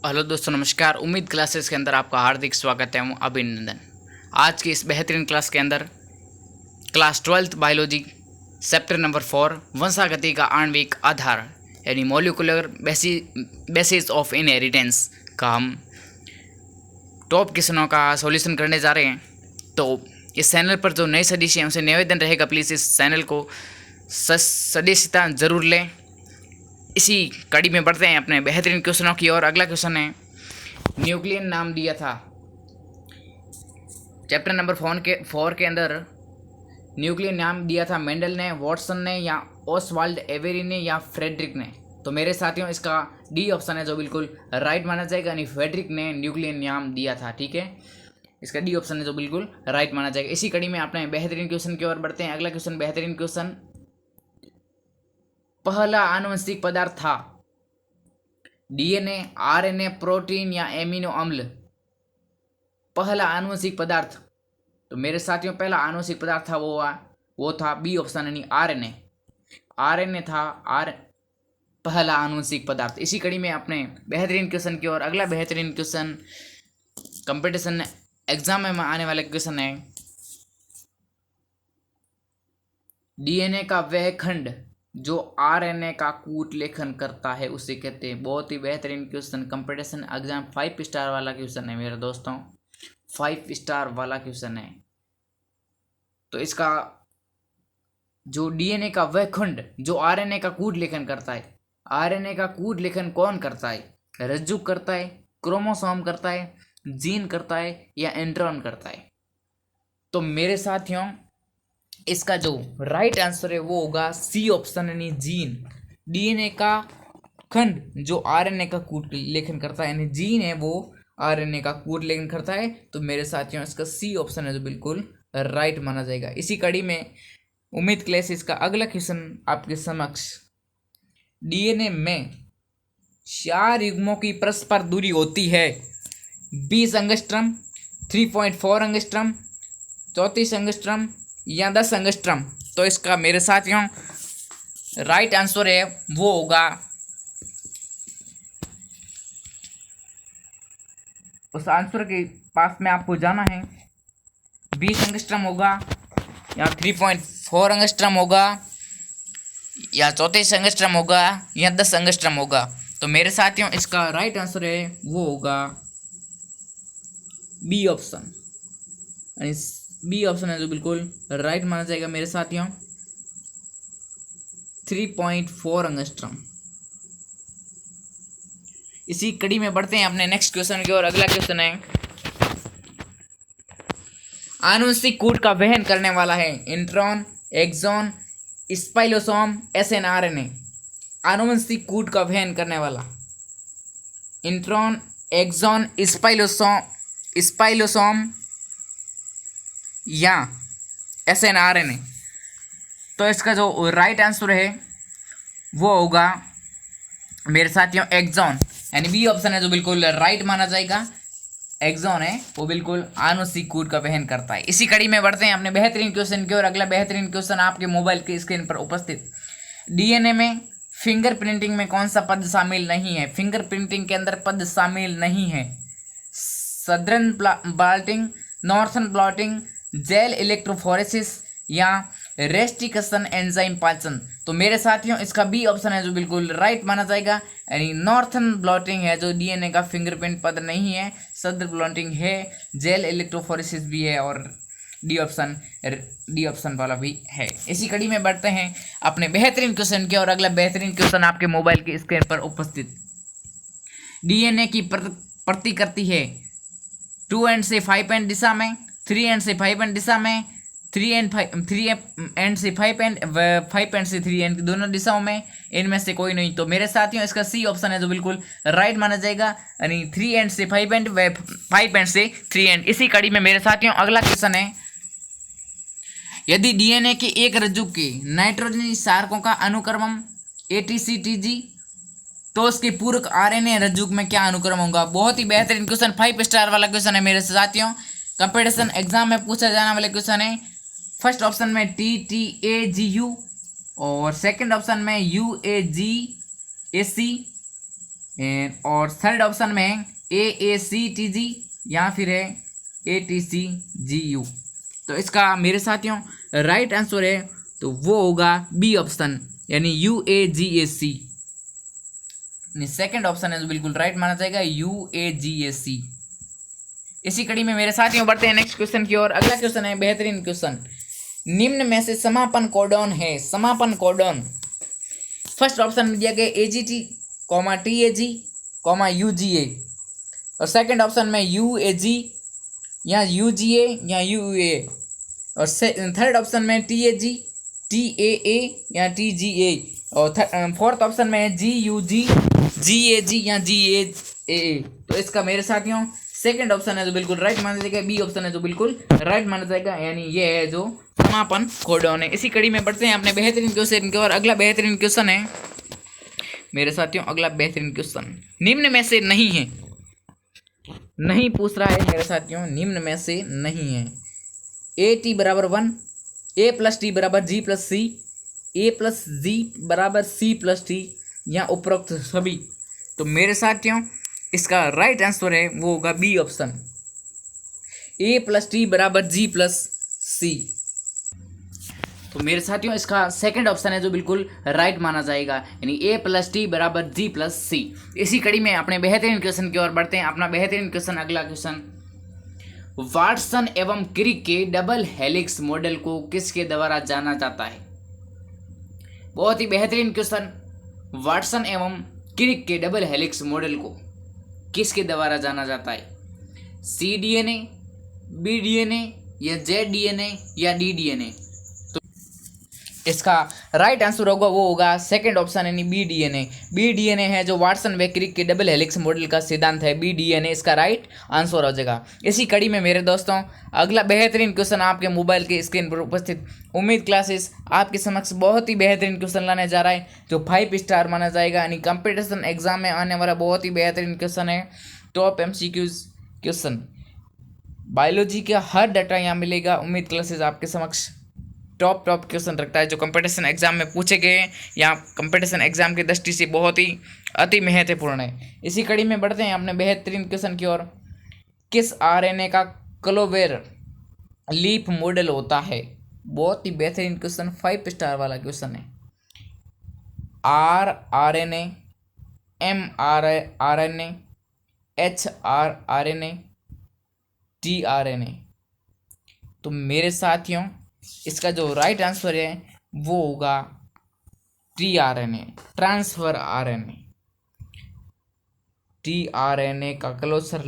Hello दोस्तों, नमस्कार। उम्मीद क्लासेस के अंदर आपका हार्दिक स्वागत है। अभिनंदन। आज की इस बेहतरीन क्लास के अंदर class 12th biology chapter number 4 वंशागति का आणविक आधार यानी मॉलिक्यूलर बेसिस ऑफ इनहेरिटेंस का हम टॉप क्वेश्चनों का सॉल्यूशन करने जा रहे हैं। तो इस चैनल पर जो नए सदस्य हैं उनसे निवेदन रहेगा, प्लीज़ इस चैनल को सदस्यता जरूर लें। इसी कड़ी में बढ़ते हैं अपने बेहतरीन क्वेश्चनों की ओर। अगला क्वेश्चन है, न्यूक्लियन नाम दिया था। चैप्टर नंबर 4 के अंदर न्यूक्लियन नाम दिया था मेंडल ने, वॉटसन ने, या ओसवाल्ड एवेरी ने, या फ्रेडरिक ने। तो मेरे साथियों इसका डी ऑप्शन है जो बिल्कुल राइट माना जाएगा, यानी फ्रेडरिक ने न्यूक्लियन नाम दिया था। ठीक है, इसका डी ऑप्शन है जो बिल्कुल राइट माना जाएगा। इसी कड़ी में अपने बेहतरीन क्वेश्चन की ओर बढ़ते हैं। अगला क्वेश्चन, बेहतरीन क्वेश्चन, पहला आनुवंशिक पदार्थ था डीएनए, आरएनए, प्रोटीन या एमिनो अम्ल। पहला आनुवंशिक पदार्थ, तो मेरे साथियों पहला आनुवंशिक पदार्थ था वो था बी ऑप्शन, यानी आरएनए। आरएनए था पहला आनुवंशिक पदार्थ। इसी कड़ी में अपने बेहतरीन क्वेश्चन की ओर। अगला बेहतरीन क्वेश्चन कंपटीशन एग्जाम में आने वाले क्वेश्चन है, डीएनए का वह खंड जो आरएनए का कूट लेखन करता है उसे कहते हैं। बहुत ही बेहतरीन क्वेश्चन, कंपटीशन एग्जाम 5 स्टार वाला क्वेश्चन है मेरे दोस्तों, 5 स्टार वाला क्वेश्चन है। तो इसका जो डीएनए का वह खंड जो आरएनए का कूट लेखन करता है, आरएनए का कूट लेखन कौन करता है? रज्जु करता है, क्रोमोसोम करता है, जीन करता है, या इंट्रॉन करता है? तो मेरे साथियों इसका जो राइट आंसर है वो होगा सी ऑप्शन, यानी जीन। डीएनए का खंड जो आरएनए का कूट लेखन करता है, यानी जीन है वो आरएनए का कूट लेखन करता है। तो मेरे साथियों इसका सी ऑप्शन है जो बिल्कुल राइट माना जाएगा। इसी कड़ी में उम्मीद क्लासेस का अगला क्वेश्चन आपके समक्ष, डीएनए में 4 युग्मों की परस्पर दूरी होती है 20 एंगस्ट्रम, 3.4 एंगस्ट्रम, 34 एंगस्ट्रम, या 10 एंगस्ट्रम। तो इसका मेरे साथियों राइट आंसर है वो होगा, उस आंसर के पास में आपको जाना है। 20 एंगस्ट्रम होगा, या 3.4 एंगस्ट्रम होगा, या 34 एंगस्ट्रम होगा, या 10 एंगस्ट्रम होगा। तो मेरे साथियों इसका राइट आंसर है वो होगा बी ऑप्शन, यानी बी ऑप्शन है जो बिल्कुल राइट माना जाएगा मेरे साथियों, 3.4 एंगस्ट्रम। इसी कड़ी में बढ़ते हैं अपने नेक्स्ट क्वेश्चन की ओर। अगला क्वेश्चन है, आनुवंशिक कूट का वहन करने वाला है इंट्रॉन, एक्सॉन, स्पाइलोसोम, एसएनआरएनए। आनुवंशिक कूट का वहन करने वाला इंट्रॉन, एक्सॉन, स्पाइलोसोम या एसएनआरएनए। तो इसका जो राइट आंसर है वो होगा मेरे साथियों एक्सॉन, यानी बी ऑप्शन है जो बिल्कुल राइट माना जाएगा। एक्सॉन है वो बिल्कुल आनुवंशिक कूट का वहन करता है। इसी कड़ी में बढ़ते हैं अपने बेहतरीन क्वेश्चन की ओर। अगला बेहतरीन क्वेश्चन आपके मोबाइल की स्क्रीन पर उपस्थित, डीएनए में फिंगर प्रिंटिंग में कौन सा पद शामिल नहीं है? फिंगर प्रिंटिंग के अंदर पद शामिल नहीं है, southern blotting, northern blotting, gel electrophoresis, या रेस्टिकेशन एंजाइम पाचन। तो मेरे साथियों इसका बी ऑप्शन है जो बिल्कुल राइट माना जाएगा, यानी नॉर्थर्न ब्लॉटिंग है जो डीएनए का फिंगरप्रिंट पद नहीं है, सदर्न ब्लॉटिंग है, जेल इलेक्ट्रोफोरेसिस भी है, और डी ऑप्शन वाला भी है। इसी कड़ी में बढ़ते हैं अपने बेहतरीन क्वेश्चन की और। अगला बेहतरीन क्वेश्चन आपके मोबाइल की स्क्रीन पर उपस्थित, डीएनए की प्रति करती है 2 एंड से 5 एंड दिशा में, 3 एंड से 5 एंड दिशा में, 3 एंड से 5 एंड 5 एंड से 3 एंड दोनों दिशाओं में, इनमें से कोई नहीं। तो मेरे साथियों इसका सी ऑप्शन है जो बिल्कुल राइट माना जाएगा, यानी 3 एंड से 5 एंड 5 एंड से 3 एंड। इसी कड़ी में मेरे साथियों अगला क्वेश्चन है, यदि डीएनए के एक रज्जु के नाइट्रोजनी क्षारकों का अनुक्रम ATCTG, तो उसके पूरक आरएनए रज्जु में क्या अनुक्रम होगा? बहुत ही बेहतरीन क्वेश्चन, 5 स्टार वाला क्वेश्चन है मेरे साथियों। कंपटीशन एग्जाम में पूछा जाने वाला क्वेश्चन है। फर्स्ट ऑप्शन में TTAGU, और सेकंड ऑप्शन में UAGAC, और थर्ड ऑप्शन में है AACTG या फिर है ATCGU। तो इसका मेरे साथियों राइट आंसर है तो वो होगा बी ऑप्शन यानी UAGAC। सेकंड ऑप्शन है जो बिल्कुल राइट माना जाएगा UAGAC। इसी कड़ी में मेरे साथियों बढ़ते हैं नेक्स्ट क्वेश्चन की ओर। अगला क्वेश्चन है बेहतरीन क्वेश्चन। निम्न में से समापन कोडॉन है, समापन कोडॉन। फर्स्ट ऑप्शन में दिया गया AGT, TAG, UGA, और सेकंड ऑप्शन में UAG या UGA या UA, और थर्ड ऑप्शन में TAG, TAA या TGA, और फोर्थ ऑप्शन में है GUG, GAG या GAA। तो इसका मेरे साथियों सेकंड ऑप्शन है जो बिल्कुल राइट माना जाएगा, बी ऑप्शन है जो बिल्कुल राइट माना जाएगा, यानी ये है जो समापन कोडॉन है। इसी कड़ी में बढ़ते हैं अपने बेहतरीन क्वेश्चन की ओर। अगला बेहतरीन क्वेश्चन है मेरे साथियों, अगला बेहतरीन क्वेश्चन निम्न में से नहीं है, नहीं पूछ रहा है मेरे साथियों, निम्न में से नहीं है। AT बराबर 1, A प्लस T बराबर G plus C, A plus G बराबर C प्लस T या उपरोक्त सभी। तो मेरे साथियों इसका राइट आंसर है वो होगा B option, A plus T बराबर G प्लस C। तो मेरे साथियों इसका सेकंड ऑप्शन है जो बिल्कुल राइट माना जाएगा, यानी A प्लस T बराबर G प्लस C। इसी कड़ी में अपने बेहतरीन क्वेश्चन की ओर बढ़ते हैं। अपना बेहतरीन क्वेश्चन, अगला क्वेश्चन, वाटसन एवं क्रिक के डबल हेलिक्स मॉडल को किसके द्वारा जाना जाता है? बहुत ही बेहतरीन क्वेश्चन। वाटसन एवं क्रिक के डबल हेलिक्स मॉडल को किसके द्वारा जाना जाता है? CDNA, BDNA या ZDNA या DDNA? तो इसका राइट आंसर होगा वो होगा सेकंड ऑप्शन यानी BDNA। BDNA है जो वाटसन व क्रिक के डबल हेलिक्स मॉडल का सिद्धांत है, BDNA इसका राइट आंसर हो जाएगा। इसी कड़ी में मेरे दोस्तों अगला बेहतरीन क्वेश्चन आपके मोबाइल के स्क्रीन पर उपस्थित उम्मीद क्लासेस आपके समक्ष बहुत ही बेहतरीन क्वेश्चन लाने जा रहा है जो 5 स्टार माना जाएगा, यानी कंपटीशन एग्जाम में आने वाला बहुत ही बेहतरीन क्वेश्चन है। टॉप MCQs क्वेश्चन, बायोलॉजी का हर डाटा यहाँ मिलेगा। उम्मीद क्लासेस आपके समक्ष टॉप क्वेश्चन रखता है जो कंपटीशन एग्जाम में पूछे गए हैं या कंपटीशन एग्जाम की दृष्टि से बहुत ही अति महत्वपूर्ण है। इसी कड़ी में बढ़ते हैं अपने बेहतरीन क्वेश्चन की ओर। किस RNA का क्लोवर लीफ मॉडल होता है? बहुत ही बेहतरीन क्वेश्चन, 5 स्टार वाला क्वेश्चन है। rRNA, mRNA, hRNA, tRNA। तो मेरे साथियों इसका जो राइट आंसर है वो होगा tRNA, ट्रांसफर RNA। tRNA का clover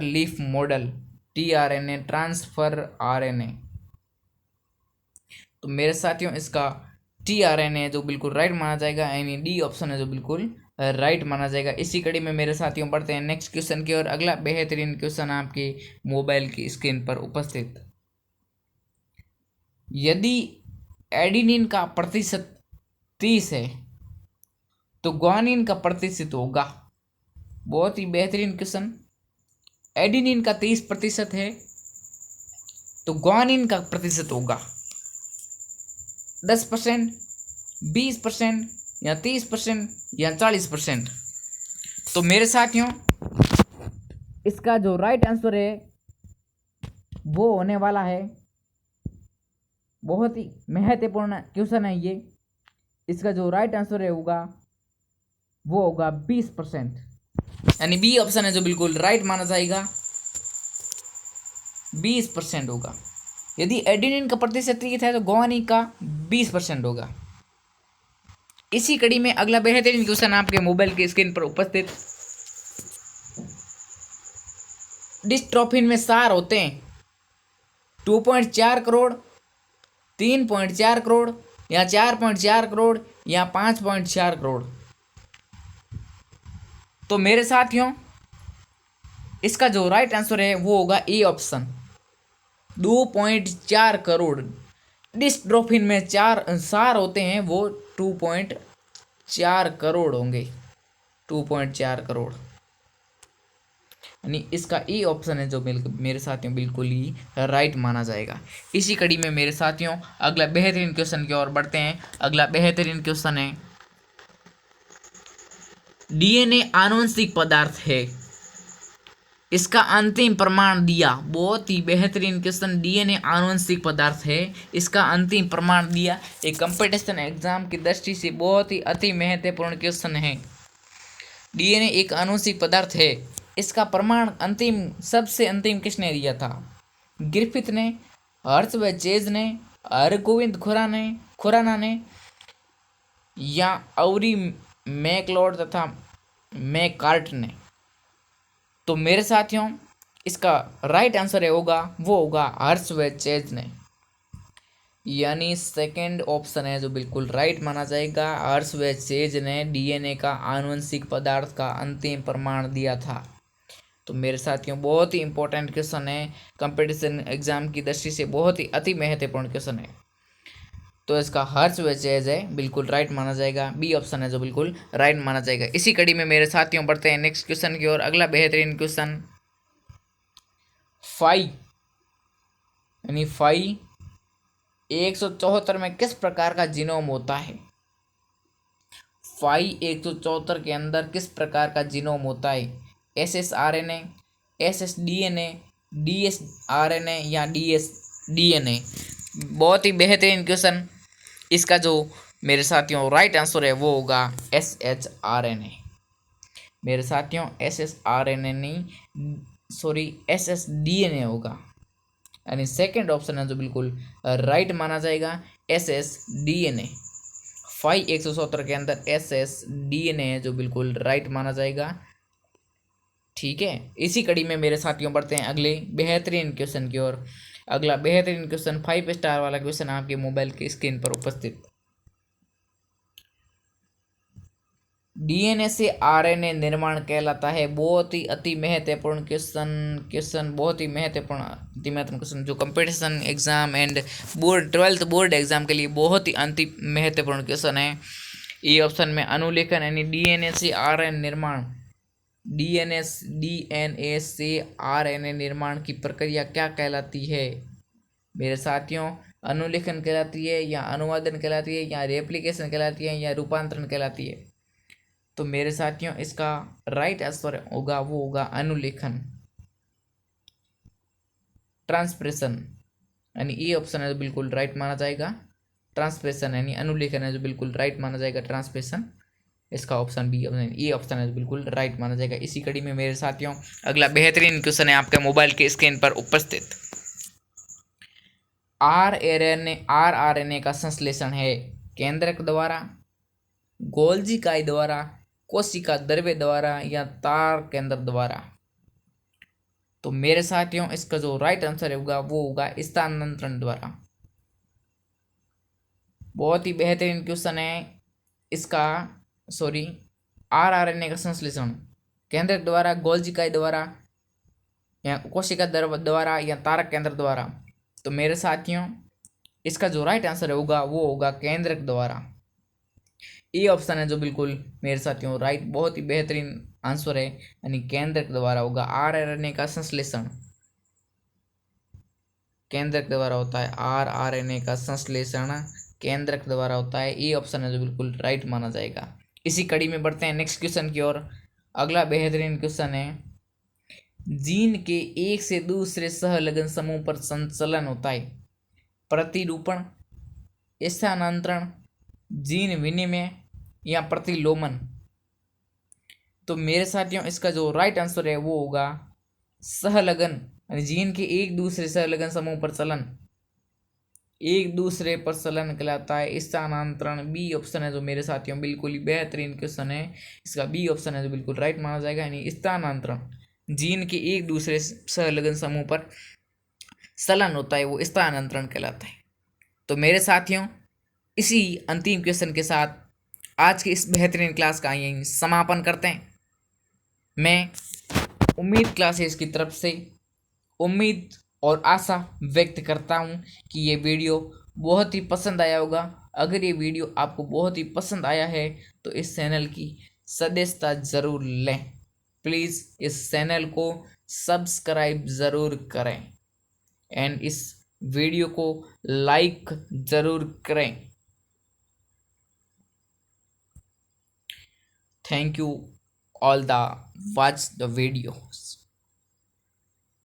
leaf model tRNA, transfer RNA। तो मेरे साथियों इसका tRNA जो बिल्कुल राइट माना जाएगा, यानी डी ऑप्शन है जो बिल्कुल राइट माना जाएगा। इसी कड़ी में मेरे साथियों बढ़ते हैं नेक्स्ट क्वेश्चन की ओर। अगला बेहतरीन क्वेश्चन आपके मोबाइल की स्क्रीन पर उपस्थित। यदि एडिनिन का प्रतिशत 30 है तो ग्वानिन का प्रतिशत होगा? बहुत ही बेहतरीन क्वेश्चन। एडिनिन का 30% है तो ग्वानिन का प्रतिशत होगा 10%, 20% या 30% या 40%। तो मेरे साथियों इसका जो राइट आंसर है वो होने वाला है, बहुत ही महत्वपूर्ण क्वेश्चन है ये। इसका जो राइट आंसर है होगा वो होगा 20%, यानी बी ऑप्शन है जो बिल्कुल राइट माना जाएगा, 20% होगा। यदि एडिनिन का प्रतिशत 30 है तो ग्वानिन का 20% होगा। इसी कड़ी में अगला बेहतरीन क्वेश्चन आपके मोबाइल की स्क्रीन पर उपस्थित। डिस्ट्रोफिन में सार होते हैं 2.4 करोड़, 3.4 करोड़ या 4.4 करोड़ या 5.4 करोड़। तो मेरे साथियों इसका जो राइट आंसर है वो होगा ए ऑप्शन, 2.4 करोड़। डिस्ट्रोफिन में 4 सार होते हैं वो 2.4 करोड़ होंगे, 2.4 करोड़, यानी इसका ए ऑप्शन है जो मेरे साथियों बिल्कुल ही राइट माना जाएगा। इसी कड़ी में मेरे साथियों अगला बेहतरीन क्वेश्चन की ओर बढ़ते हैं। अगला बेहतरीन क्वेश्चन है डीएनए आनुवंशिक पदार्थ है, इसका अंतिम प्रमाण दिया। बहुत ही बेहतरीन क्वेश्चन, डीएनए आनुवंशिक पदार्थ है, इसका अंतिम प्रमाण दिया। एक कंपटीशन एग्जाम की दृष्टि से बहुत ही अति महत्वपूर्ण क्वेश्चन है। डीएनए एक आनुवंशिक पदार्थ है, इसका प्रमाण अंतिम, सबसे अंतिम किसने दिया था? ग्रिफिथ ने, हर्षवर्धन चेज ने, हरगोविंद खुराना ने, या औरी मैकलॉड तथा मैकार्ट ने? तो मेरे साथियों, इसका राइट आंसर है होगा, वो होगा हर्षवर्धन चेज ने, यानी सेकंड ऑप्शन है जो बिल्कुल राइट माना जाएगा। हर्षवर्धन चेज ने डीएनए का आनुवंशिक पदार्थ का अंतिम प्रमाण दिया था। तो मेरे साथियों, बहुत ही इंपॉर्टेंट क्वेश्चन है, कंपटीशन एग्जाम की दृष्टि से बहुत ही अति महत्वपूर्ण क्वेश्चन है। तो इसका हर्षवर्धन चेज है, बिल्कुल राइट माना जाएगा। बी ऑप्शन है जो बिल्कुल राइट माना जाएगा। इसी कड़ी में मेरे साथियों बढ़ते हैं नेक्स्ट क्वेश्चन की ओर। अगला बेहतरीन क्वेश्चन, फाई यानी फाई 174 में किस प्रकार का जीनोम होता है? फाई 174 के अंदर किस प्रकार का जीनोम होता है? SSRNA, SSDNA, DSRNA या DSDNA? बहुत ही बेहतरीन क्वेश्चन। इसका जो मेरे साथियों राइट आंसर है वो होगा SHRNA। मेरे साथियों SSRNA नहीं, सॉरी SSDNA होगा, यानी सेकंड ऑप्शन है जो बिल्कुल राइट माना जाएगा, SSDNA। 174 के अंदर SSDNA है जो बिल्कुल राइट माना जाएगा। ठीक है, इसी कड़ी में मेरे साथियों बढ़ते हैं अगले बेहतरीन क्वेश्चन की ओर। अगला बेहतरीन क्वेश्चन, 5 स्टार वाला क्वेश्चन आपके मोबाइल की स्क्रीन पर उपस्थित। डीएनए से आरएनए निर्माण कहलाता है। बहुत ही अति महत्वपूर्ण क्वेश्चन बहुत ही महत्वपूर्ण, अति महत्वपूर्ण क्वेश्चन, जो competition exam and board 12th board exam के लिए बहुत ही अति महत्वपूर्ण क्वेश्चन है। ए ऑप्शन में अनुलेखन यानी डीएनए से आरएनए निर्माण, डीएनए से आरएनए निर्माण की प्रक्रिया क्या कहलाती है? मेरे साथियों, अनुलेखन कहलाती है, या अनुवादन कहलाती है, या रेप्लिकेशन कहलाती है, या रूपांतरण कहलाती है? तो मेरे साथियों, इसका राइट आंसर होगा वो होगा अनुलेखन, ट्रांसप्रेशन, यानी ये ऑप्शन है जो बिल्कुल राइट माना जाएगा। ट्रांसप्रेशन यानी अनुलेखन है जो बिल्कुल राइट माना जाएगा, ट्रांसप्रेशन। इसका ऑप्शन बी, ये ऑप्शन है जो बिल्कुल राइट माना जाएगा। इसी कड़ी में मेरे साथियों अगला बेहतरीन क्वेश्चन है आपके मोबाइल के स्क्रीन पर उपस्थित। आरआरएनए का संश्लेषण है केंद्रक द्वारा, गोल्जी इकाई द्वारा, कोशिका द्रव्य द्वारा, या तार केंद्र द्वारा? तो मेरे साथियों, इसका जो राइट आंसर होगा वो होगा स्थानांतरण द्वारा। बहुत ही बेहतरीन क्वेश्चन है इसका, सॉरी, आरआरएनए का संश्लेषण केंद्रक द्वारा, गोल्जी इकाई द्वारा, या कोशिका द्रव्य द्वारा, या तारक केंद्र द्वारा? तो मेरे साथियों, इसका जो राइट आंसर होगा वो होगा केंद्रक द्वारा। ये ऑप्शन है जो बिल्कुल मेरे साथियों राइट, बहुत ही बेहतरीन आंसर है, यानी केंद्रक द्वारा होगा। आरआरएनए का संश्लेषण केंद्रक द्वारा होता है, आरआरएनए का संश्लेषण केंद्रक द्वारा होता है। ये ऑप्शन है जो बिल्कुल राइट माना जाएगा। इसी कड़ी में बढ़ते हैं नेक्स्ट क्वेश्चन की ओर। अगला बेहतरीन क्वेश्चन है, जीन के एक से दूसरे सहलग्न समूह पर संचलन होता है। प्रतिरूपण, स्थानांतरण, जीन विनिमय, या प्रतिलोमन? तो मेरे साथियों, इसका जो राइट आंसर है वो होगा सहलग्न, जीन के एक दूसरे सहलग्न समूह पर चलन, एक दूसरे पर चलन कहलाता है स्थानांतरण। बी ऑप्शन है जो मेरे साथियों बिल्कुल ही बेहतरीन क्वेश्चन है, इसका बी ऑप्शन है जो बिल्कुल राइट माना जाएगा, यानी स्थानांतरण। जीन के एक दूसरे सहलग्न समूह पर चलन होता है वो स्थानांतरण कहलाता है। तो मेरे साथियों, इसी अंतिम क्वेश्चन के साथ आज की इस बेहतरीन क्लास का यहीं समापन करते हैं। मैं उम्मीद क्लासेस की तरफ से उम्मीद और आशा व्यक्त करता हूं कि ये वीडियो बहुत ही पसंद आया होगा। अगर ये वीडियो आपको बहुत ही पसंद आया है तो इस चैनल की सदस्यता ज़रूर लें। प्लीज़ इस चैनल को सब्सक्राइब ज़रूर करें एंड इस वीडियो को लाइक ज़रूर करें। Thank you all the watch the videos.